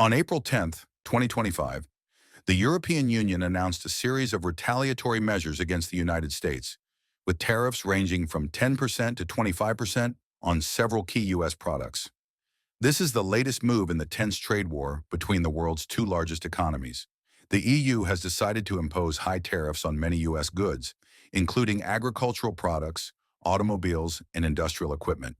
On April 10th, 2025, the European Union announced a series of retaliatory measures against the United States, with tariffs ranging from 10% to 25% on several key U.S. products. This is the latest move in the tense trade war between the world's two largest economies. The EU has decided to impose high tariffs on many U.S. goods, including agricultural products, automobiles, and industrial equipment.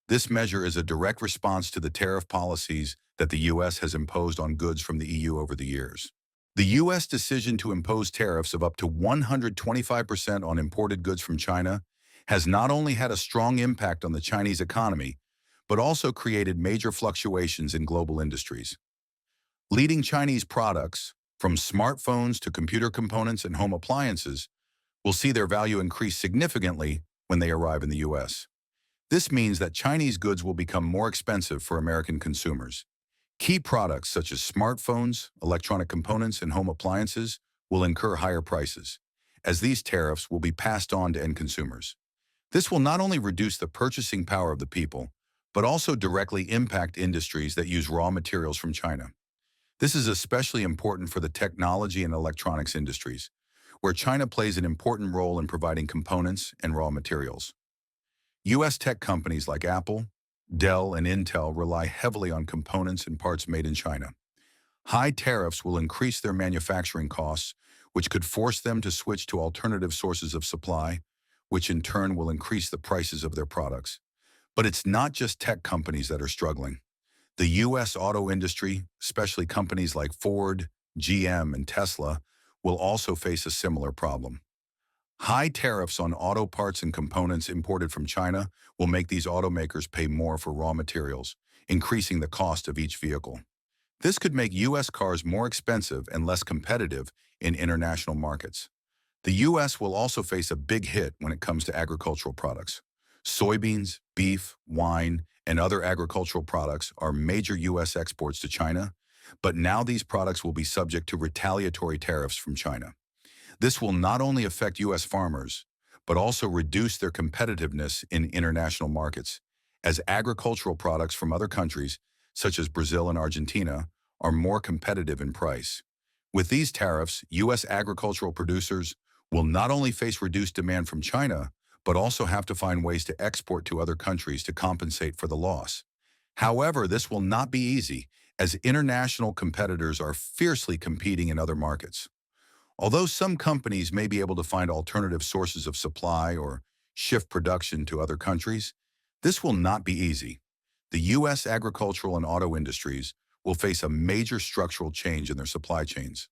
This measure is a direct response to the tariff policies that the U.S. has imposed on goods from the EU over the years. The U.S. decision to impose tariffs of up to 125% on imported goods from China has not only had a strong impact on the Chinese economy, but also created major fluctuations in global industries. Leading Chinese products, from smartphones to computer components and home appliances, will see their value increase significantly when they arrive in the U.S. This means that Chinese goods will become more expensive for American consumers. Key products such as smartphones, electronic components, and home appliances will incur higher prices, as these tariffs will be passed on to end consumers. This will not only reduce the purchasing power of the people, but also directly impact industries that use raw materials from China. This is especially important for the technology and electronics industries, where China plays an important role in providing components and raw materials. U.S. tech companies like Apple, Dell, and Intel rely heavily on components and parts made in China. High tariffs will increase their manufacturing costs, which could force them to switch to alternative sources of supply, which in turn will increase the prices of their products. But it's not just tech companies that are struggling. The U.S. auto industry, especially companies like Ford, GM, and Tesla, will also face a similar problem. High tariffs on auto parts and components imported from China will make these automakers pay more for raw materials, increasing the cost of each vehicle. This could make U.S. cars more expensive and less competitive in international markets. The U.S. will also face a big hit when it comes to agricultural products. Soybeans, beef, wine, and other agricultural products are major U.S. exports to China, but now these products will be subject to retaliatory tariffs from China. This will not only affect U.S. farmers, but also reduce their competitiveness in international markets, as agricultural products from other countries, such as Brazil and Argentina, are more competitive in price. With these tariffs, U.S. agricultural producers will not only face reduced demand from China, but also have to find ways to export to other countries to compensate for the loss. However, this will not be easy, as international competitors are fiercely competing in other markets. Although some companies may be able to find alternative sources of supply or shift production to other countries, this will not be easy. The U.S. agricultural and auto industries will face a major structural change in their supply chains.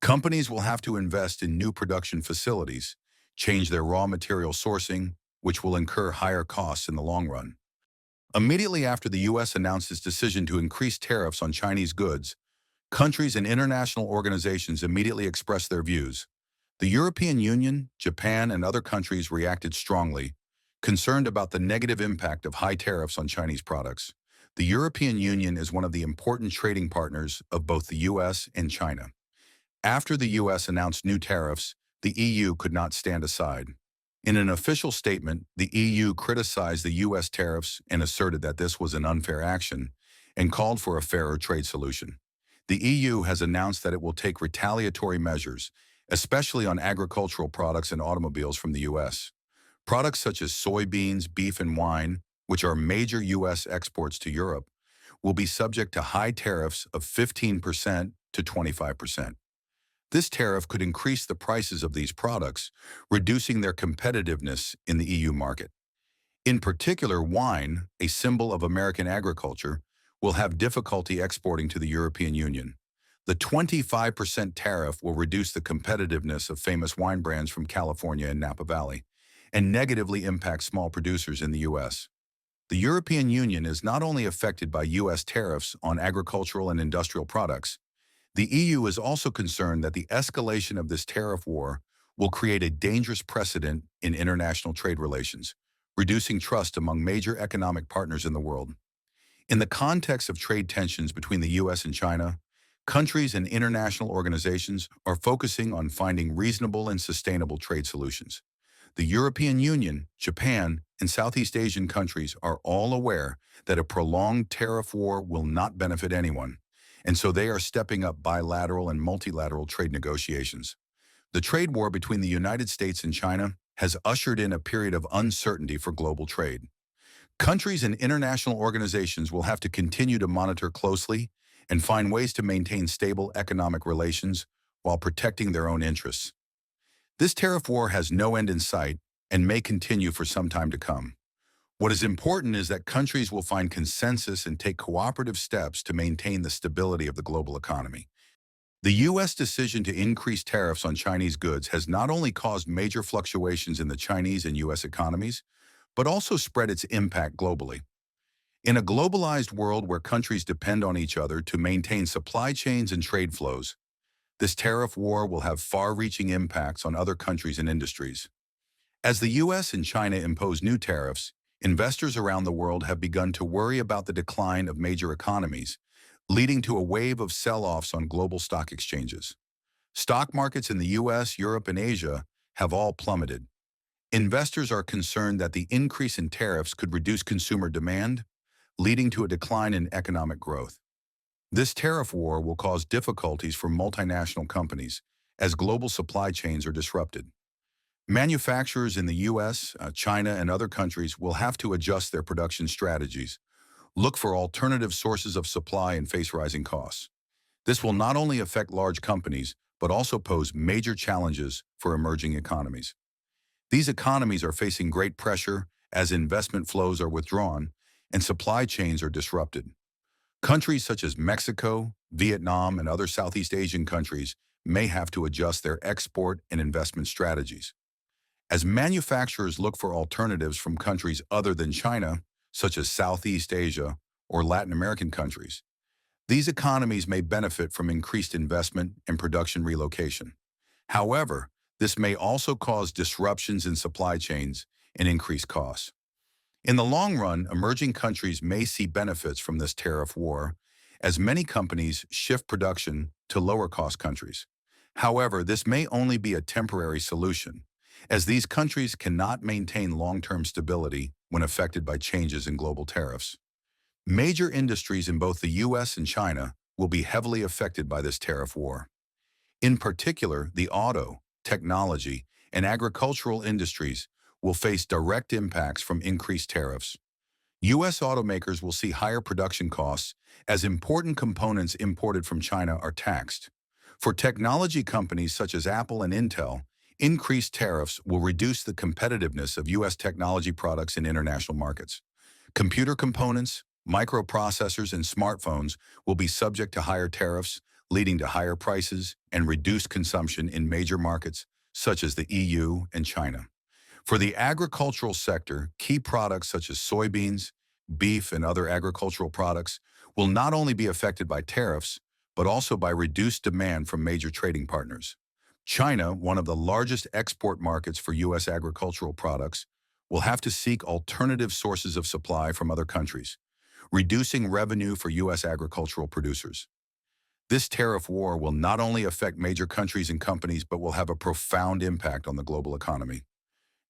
Companies will have to invest in new production facilities, change their raw material sourcing, which will incur higher costs in the long run. Immediately after the U.S. announced its decision to increase tariffs on Chinese goods, countries and international organizations immediately expressed their views. The European Union, Japan, and other countries reacted strongly, concerned about the negative impact of high tariffs on Chinese products. The European Union is one of the important trading partners of both the U.S. and China. After the U.S. announced new tariffs, the EU could not stand aside. In an official statement, the EU criticized the U.S. tariffs and asserted that this was an unfair action and called for a fairer trade solution. The EU has announced that it will take retaliatory measures, especially on agricultural products and automobiles from the U.S. Products such as soybeans, beef, and wine, which are major U.S. exports to Europe, will be subject to high tariffs of 15% to 25%. This tariff could increase the prices of these products, reducing their competitiveness in the EU market. In particular, wine, a symbol of American agriculture, will have difficulty exporting to the European Union. The 25% tariff will reduce the competitiveness of famous wine brands from California and Napa Valley, and negatively impact small producers in the U.S. The European Union is not only affected by U.S. tariffs on agricultural and industrial products. The EU is also concerned that the escalation of this tariff war will create a dangerous precedent in international trade relations, reducing trust among major economic partners in the world. In the context of trade tensions between the U.S. and China, countries and international organizations are focusing on finding reasonable and sustainable trade solutions. The European Union, Japan, and Southeast Asian countries are all aware that a prolonged tariff war will not benefit anyone, and so they are stepping up bilateral and multilateral trade negotiations. The trade war between the United States and China has ushered in a period of uncertainty for global trade. Countries and international organizations will have to continue to monitor closely and find ways to maintain stable economic relations while protecting their own interests. This tariff war has no end in sight and may continue for some time to come. What is important is that countries will find consensus and take cooperative steps to maintain the stability of the global economy. The U.S. decision to increase tariffs on Chinese goods has not only caused major fluctuations in the Chinese and U.S. economies, but also spread its impact globally. In a globalized world where countries depend on each other to maintain supply chains and trade flows, this tariff war will have far-reaching impacts on other countries and industries. As the U.S. and China impose new tariffs, investors around the world have begun to worry about the decline of major economies, leading to a wave of sell-offs on global stock exchanges. Stock markets in the U.S., Europe, and Asia have all plummeted. Investors are concerned that the increase in tariffs could reduce consumer demand, leading to a decline in economic growth. This tariff war will cause difficulties for multinational companies as global supply chains are disrupted. Manufacturers in the U.S., China, and other countries will have to adjust their production strategies, look for alternative sources of supply, and face rising costs. This will not only affect large companies, but also pose major challenges for emerging economies. These economies are facing great pressure as investment flows are withdrawn and supply chains are disrupted. Countries such as Mexico, Vietnam, and other Southeast Asian countries may have to adjust their export and investment strategies. As manufacturers look for alternatives from countries other than China, such as Southeast Asia or Latin American countries, these economies may benefit from increased investment and production relocation. However, this may also cause disruptions in supply chains and increased costs. In the long run, emerging countries may see benefits from this tariff war as many companies shift production to lower-cost countries. However, this may only be a temporary solution, as these countries cannot maintain long-term stability when affected by changes in global tariffs. Major industries in both the U.S. and China will be heavily affected by this tariff war. In particular, the auto, technology, and agricultural industries will face direct impacts from increased tariffs. U.S. automakers will see higher production costs as important components imported from China are taxed. For technology companies such as Apple and Intel, increased tariffs will reduce the competitiveness of U.S. technology products in international markets. Computer components, microprocessors, and smartphones will be subject to higher tariffs, leading to higher prices and reduced consumption in major markets such as the EU and China. For the agricultural sector, key products such as soybeans, beef, and other agricultural products will not only be affected by tariffs, but also by reduced demand from major trading partners. China, one of the largest export markets for U.S. agricultural products, will have to seek alternative sources of supply from other countries, reducing revenue for U.S. agricultural producers. This tariff war will not only affect major countries and companies, but will have a profound impact on the global economy.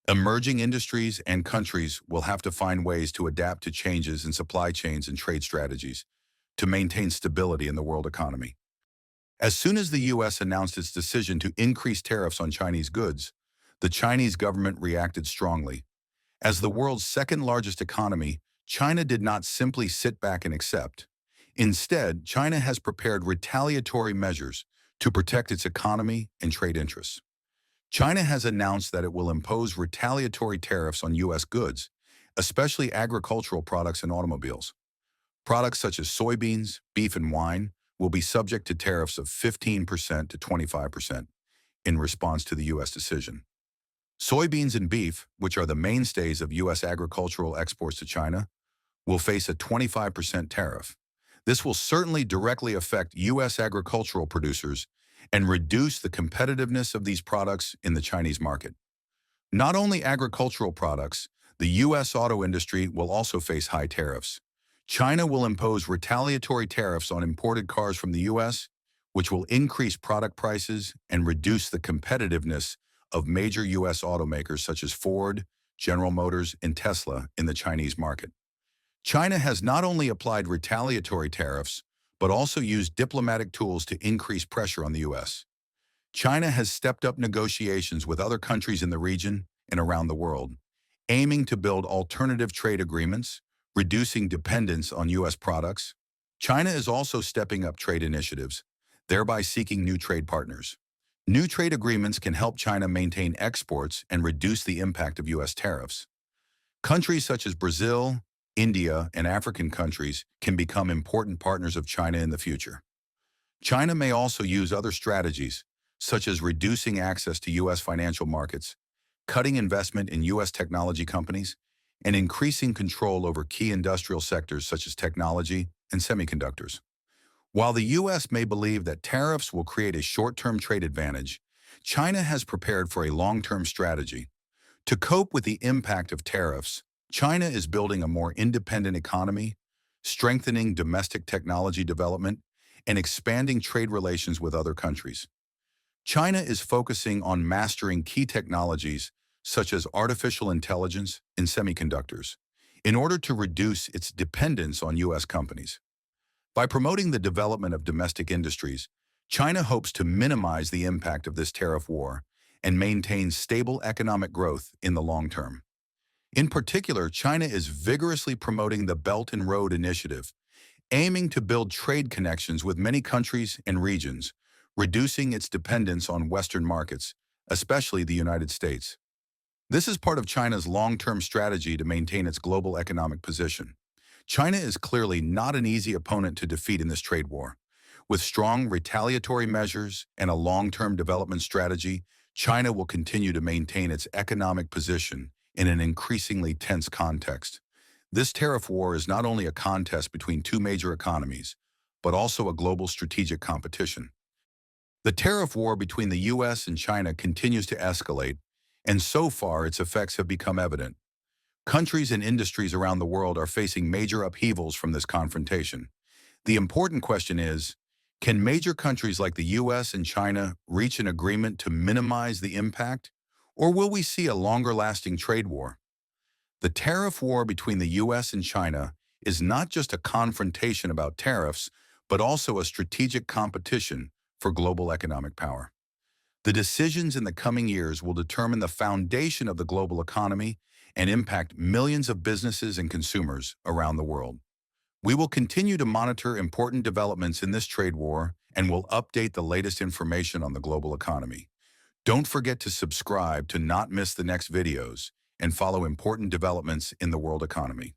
Emerging industries and countries will have to find ways to adapt to changes in supply chains and trade strategies to maintain stability in the world economy. As soon as the U.S. announced its decision to increase tariffs on Chinese goods, the Chinese government reacted strongly. As the world's second-largest economy, China did not simply sit back and accept. Instead, China has prepared retaliatory measures to protect its economy and trade interests. China has announced that it will impose retaliatory tariffs on U.S. goods, especially agricultural products and automobiles. Products such as soybeans, beef, and wine will be subject to tariffs of 15% to 25% in response to the U.S. decision. Soybeans and beef, which are the mainstays of U.S. agricultural exports to China, will face a 25% tariff. This will certainly directly affect U.S. agricultural producers and reduce the competitiveness of these products in the Chinese market. Not only agricultural products, the U.S. auto industry will also face high tariffs. China will impose retaliatory tariffs on imported cars from the U.S., which will increase product prices and reduce the competitiveness of major U.S. automakers such as Ford, General Motors, and Tesla in the Chinese market. China has not only applied retaliatory tariffs, but also use diplomatic tools to increase pressure on the U.S. China has stepped up negotiations with other countries in the region and around the world, aiming to build alternative trade agreements, reducing dependence on U.S. products. China is also stepping up trade initiatives, thereby seeking new trade partners. New trade agreements can help China maintain exports and reduce the impact of U.S. tariffs. Countries such as Brazil, India, and African countries can become important partners of China in the future. China may also use other strategies, such as reducing access to U.S. financial markets, cutting investment in U.S. technology companies, and increasing control over key industrial sectors such as technology and semiconductors. While the U.S. may believe that tariffs will create a short-term trade advantage, China has prepared for a long-term strategy. To cope with the impact of tariffs, China is building a more independent economy, strengthening domestic technology development, and expanding trade relations with other countries. China is focusing on mastering key technologies such as artificial intelligence and semiconductors in order to reduce its dependence on U.S. companies. By promoting the development of domestic industries, China hopes to minimize the impact of this tariff war and maintain stable economic growth in the long term. In particular, China is vigorously promoting the Belt and Road Initiative, aiming to build trade connections with many countries and regions, reducing its dependence on Western markets, especially the United States. This is part of China's long-term strategy to maintain its global economic position. China is clearly not an easy opponent to defeat in this trade war. With strong retaliatory measures and a long-term development strategy, China will continue to maintain its economic position in an increasingly tense context. This tariff war is not only a contest between two major economies, but also a global strategic competition. The tariff war between the U.S. and China continues to escalate, and so far its effects have become evident. Countries and industries around the world are facing major upheavals from this confrontation. The important question is, can major countries like the U.S. and China reach an agreement to minimize the impact, or will we see a longer-lasting trade war? The tariff war between the U.S. and China is not just a confrontation about tariffs, but also a strategic competition for global economic power. The decisions in the coming years will determine the foundation of the global economy and impact millions of businesses and consumers around the world. We will continue to monitor important developments in this trade war and will update the latest information on the global economy. Don't forget to subscribe to not miss the next videos and follow important developments in the world economy.